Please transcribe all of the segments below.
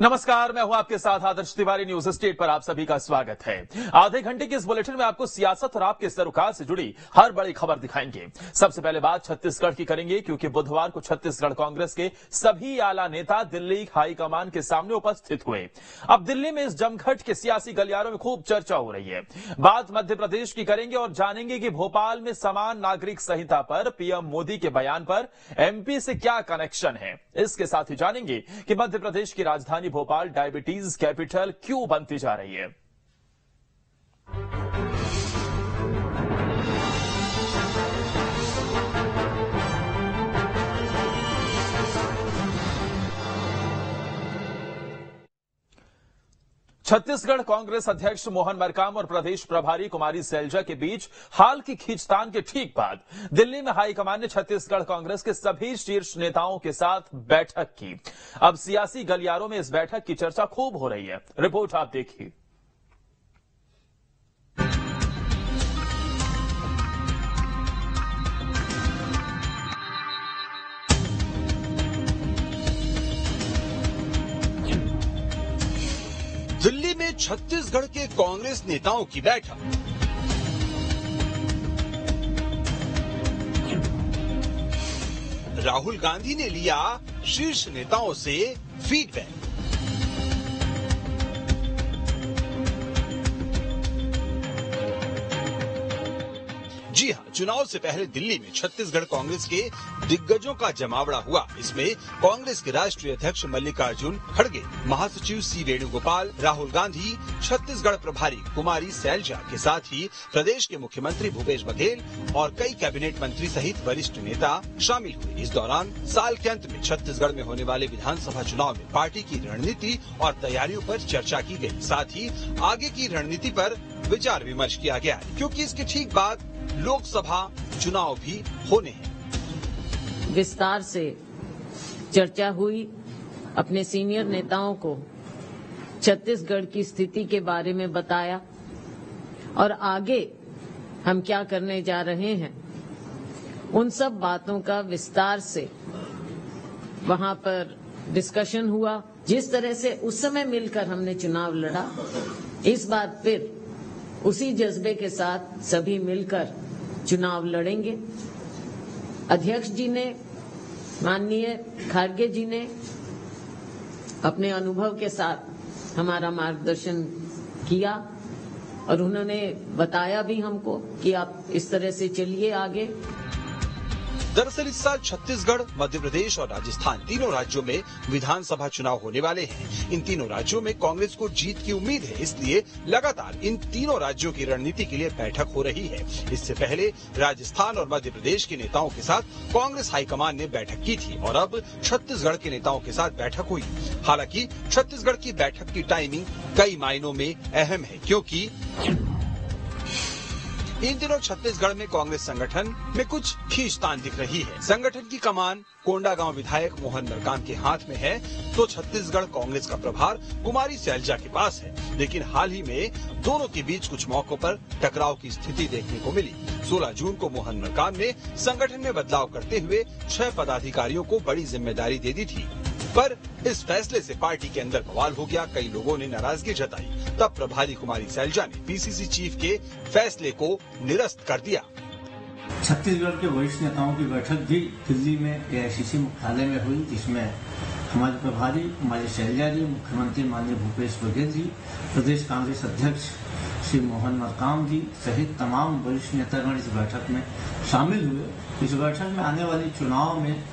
नमस्कार, मैं हूं आपके साथ आदर्श तिवारी। न्यूज स्टेट पर आप सभी का स्वागत है। आधे घंटे के इस बुलेटिन में आपको सियासत और आपके सरोकार से जुड़ी हर बड़ी खबर दिखाएंगे। सबसे पहले बात छत्तीसगढ़ की करेंगे, क्योंकि बुधवार को छत्तीसगढ़ कांग्रेस के सभी आला नेता दिल्ली हाईकमान के सामने उपस्थित हुए। अब दिल्ली में इस जमघट के सियासी गलियारों में खूब चर्चा हो रही है। बात मध्य प्रदेश की करेंगे और जानेंगे कि भोपाल में समान नागरिक संहिता पर पीएम मोदी के बयान पर एमपी से क्या कनेक्शन है। इसके साथ ही जानेंगे कि मध्य प्रदेश की राजधानी भोपाल डायबिटीज कैपिटल क्यों बनती जा रही है। छत्तीसगढ़ कांग्रेस अध्यक्ष मोहन मरकाम और प्रदेश प्रभारी कुमारी सैलजा के बीच हाल की खींचतान के ठीक बाद दिल्ली में हाईकमान ने छत्तीसगढ़ कांग्रेस के सभी शीर्ष नेताओं के साथ बैठक की। अब सियासी गलियारों में इस बैठक की चर्चा खूब हो रही है। रिपोर्ट आप देखिए। दिल्ली में छत्तीसगढ़ के कांग्रेस नेताओं की बैठक। राहुल गांधी ने लिया शीर्ष नेताओं से फीडबैक। जी हां, चुनाव से पहले दिल्ली में छत्तीसगढ़ कांग्रेस के दिग्गजों का जमावड़ा हुआ। इसमें कांग्रेस के राष्ट्रीय अध्यक्ष मल्लिकार्जुन खड़गे, महासचिव सी वेणुगोपाल, राहुल गांधी, छत्तीसगढ़ प्रभारी कुमारी सैलजा के साथ ही प्रदेश के मुख्यमंत्री भूपेश बघेल और कई कैबिनेट मंत्री सहित वरिष्ठ नेता शामिल हुए। इस दौरान साल के अंत में छत्तीसगढ़ में होने वाले विधानसभा चुनाव में पार्टी की रणनीति और तैयारियों पर चर्चा की गई। साथ ही आगे की रणनीति पर विचार विमर्श किया गया, क्योंकि इसके ठीक बाद लोकसभा चुनाव भी होने हैं। विस्तार से चर्चा हुई। अपने सीनियर नेताओं को छत्तीसगढ़ की स्थिति के बारे में बताया और आगे हम क्या करने जा रहे हैं, उन सब बातों का विस्तार से वहां पर डिस्कशन हुआ। जिस तरह से उस समय मिलकर हमने चुनाव लड़ा, इस बार फिर उसी जज्बे के साथ सभी मिलकर चुनाव लड़ेंगे। अध्यक्ष जी ने, माननीय खड़गे जी ने अपने अनुभव के साथ हमारा मार्गदर्शन किया और उन्होंने बताया भी हमको कि आप इस तरह से चलिए आगे। दरअसल इस साल छत्तीसगढ़, मध्य प्रदेश और राजस्थान तीनों राज्यों में विधानसभा चुनाव होने वाले हैं। इन तीनों राज्यों में कांग्रेस को जीत की उम्मीद है, इसलिए लगातार इन तीनों राज्यों की रणनीति के लिए बैठक हो रही है। इससे पहले राजस्थान और मध्य प्रदेश के नेताओं के साथ कांग्रेस हाईकमान ने बैठक की थी और अब छत्तीसगढ़ के नेताओं के साथ बैठक हुई। हालांकि छत्तीसगढ़ की बैठक की टाइमिंग कई मायनों में अहम है, क्योंकि इन दिनों छत्तीसगढ़ में कांग्रेस संगठन में कुछ खींचतान दिख रही है। संगठन की कमान कोंडागांव विधायक मोहन मरकाम के हाथ में है, तो छत्तीसगढ़ कांग्रेस का प्रभार कुमारी सैलजा के पास है। लेकिन हाल ही में दोनों के बीच कुछ मौकों पर टकराव की स्थिति देखने को मिली। 16 जून को मोहन मरकाम ने संगठन में बदलाव करते हुए 6 पदाधिकारियों को बड़ी जिम्मेदारी दे दी थी, पर इस फैसले से पार्टी के अंदर बवाल हो गया। कई लोगों ने नाराजगी जताई। तब प्रभारी कुमारी सैलजा ने पीसीसी चीफ के फैसले को निरस्त कर दिया। छत्तीसगढ़ के वरिष्ठ नेताओं की बैठक भी दिल्ली में एआईसीसी मुख्यालय में हुई, जिसमें हमारे प्रभारी कुमारी सैलजा जी, मुख्यमंत्री माननीय भूपेश बघेल जी, प्रदेश कांग्रेस अध्यक्ष श्री मोहन मरकाम जी सहित तमाम वरिष्ठ नेतागण इस बैठक में शामिल हुए। इस बैठक में आने वाले चुनाव में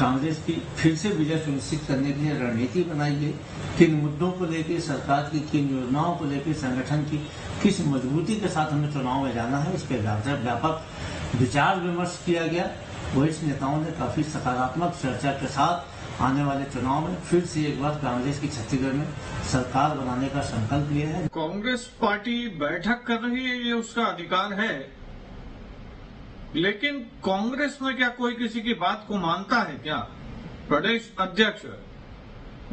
कांग्रेस की फिर से विजय सुनिश्चित करने के लिए रणनीति बनाई गई। किन मुद्दों को लेकर, सरकार की किन योजनाओं को लेकर, संगठन की किस मजबूती के साथ हमें चुनाव में जाना है, इस पर व्यापक विचार विमर्श किया गया। वरिष्ठ नेताओं ने काफी सकारात्मक चर्चा के साथ आने वाले चुनाव में फिर से एक बार कांग्रेस की छत्तीसगढ़ में सरकार बनाने का संकल्प लिया है। कांग्रेस पार्टी बैठक कर रही है, ये उसका अधिकार है, लेकिन कांग्रेस में क्या कोई किसी की बात को मानता है क्या? प्रदेश अध्यक्ष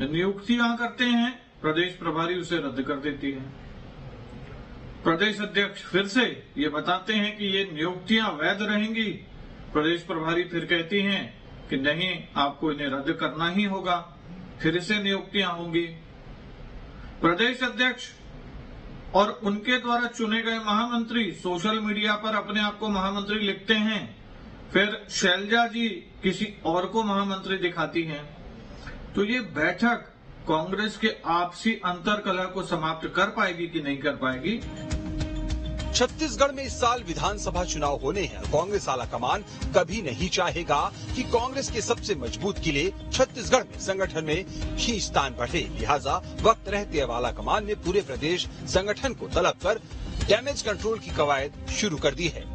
नियुक्तियां करते हैं, प्रदेश प्रभारी उसे रद्द कर देती है। प्रदेश अध्यक्ष फिर से ये बताते हैं कि ये नियुक्तियां वैध रहेंगी, प्रदेश प्रभारी फिर कहती हैं कि नहीं, आपको इन्हें रद्द करना ही होगा, फिर से नियुक्तियां होंगी। प्रदेश अध्यक्ष और उनके द्वारा चुने गए महामंत्री सोशल मीडिया पर अपने आप को महामंत्री लिखते हैं, फिर शैलजा जी किसी और को महामंत्री दिखाती हैं, तो ये बैठक कांग्रेस के आपसी अंतर्कलह को समाप्त कर पाएगी कि नहीं कर पाएगी। छत्तीसगढ़ में इस साल विधानसभा चुनाव होने हैं। कांग्रेस आला कमान कभी नहीं चाहेगा कि कांग्रेस के सबसे मजबूत किले छत्तीसगढ़ में संगठन में खींचतान बढ़े। लिहाजा वक्त रहते अब आला कमान ने पूरे प्रदेश संगठन को तलब कर डैमेज कंट्रोल की कवायद शुरू कर दी है।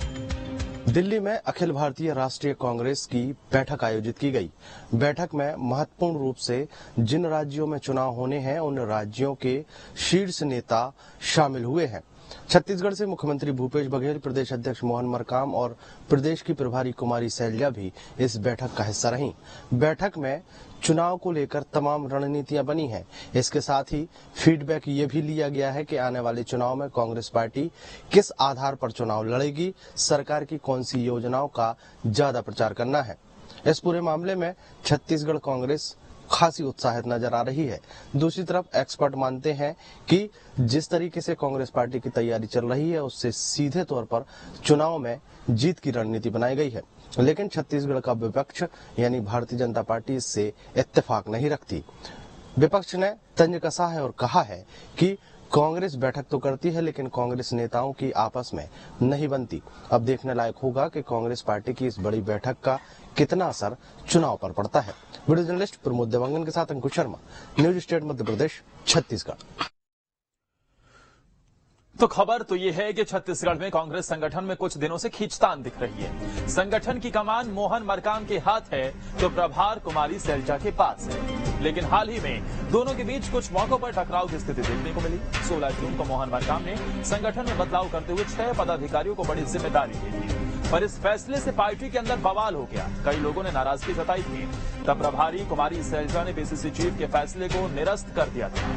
दिल्ली में अखिल भारतीय राष्ट्रीय कांग्रेस की बैठक आयोजित की गई। बैठक में महत्वपूर्ण रूप से जिन राज्यों में चुनाव होने हैं उन राज्यों के शीर्ष नेता शामिल हुए हैं। छत्तीसगढ़ से मुख्यमंत्री भूपेश बघेल, प्रदेश अध्यक्ष मोहन मरकाम और प्रदेश की प्रभारी कुमारी शैलजा भी इस बैठक का हिस्सा रहीं। बैठक में चुनाव को लेकर तमाम रणनीतियां बनी हैं। इसके साथ ही फीडबैक ये भी लिया गया है कि आने वाले चुनाव में कांग्रेस पार्टी किस आधार पर चुनाव लड़ेगी, सरकार की कौन सी योजनाओं का ज्यादा प्रचार करना है। इस पूरे मामले में छत्तीसगढ़ कांग्रेस खासी उत्साहित नजर आ रही है। दूसरी तरफ एक्सपर्ट मानते हैं कि जिस तरीके से कांग्रेस पार्टी की तैयारी चल रही है उससे सीधे तौर पर चुनाव में जीत की रणनीति बनाई गई है, लेकिन छत्तीसगढ़ का विपक्ष यानी भारतीय जनता पार्टी इससे इत्तेफाक नहीं रखती। विपक्ष ने तंज कसा है और कहा है कि कांग्रेस बैठक तो करती है लेकिन कांग्रेस नेताओं की आपस में नहीं बनती। अब देखने लायक होगा कि कांग्रेस पार्टी की इस बड़ी बैठक का कितना असर चुनाव पर पड़ता है। वीडियो जर्नलिस्ट प्रमोद देवांगन के साथ अंकुश शर्मा, न्यूज स्टेट मध्य प्रदेश, छत्तीसगढ़। तो खबर तो ये है कि छत्तीसगढ़ में कांग्रेस संगठन में कुछ दिनों से खींचतान दिख रही है। संगठन की कमान मोहन मरकाम के हाथ है तो प्रभार कुमारी शैलजा के पास है, लेकिन हाल ही में दोनों के बीच कुछ मौकों पर टकराव की स्थिति देखने को मिली। 16 जून को मोहन मरकाम ने संगठन में बदलाव करते हुए 6 पदाधिकारियों को बड़ी जिम्मेदारी दी थी, पर इस फैसले से पार्टी के अंदर बवाल हो गया। कई लोगों ने नाराजगी जताई थी। तब प्रभारी कुमारी शैलजा ने पीसीसी चीफ के फैसले को निरस्त कर दिया था।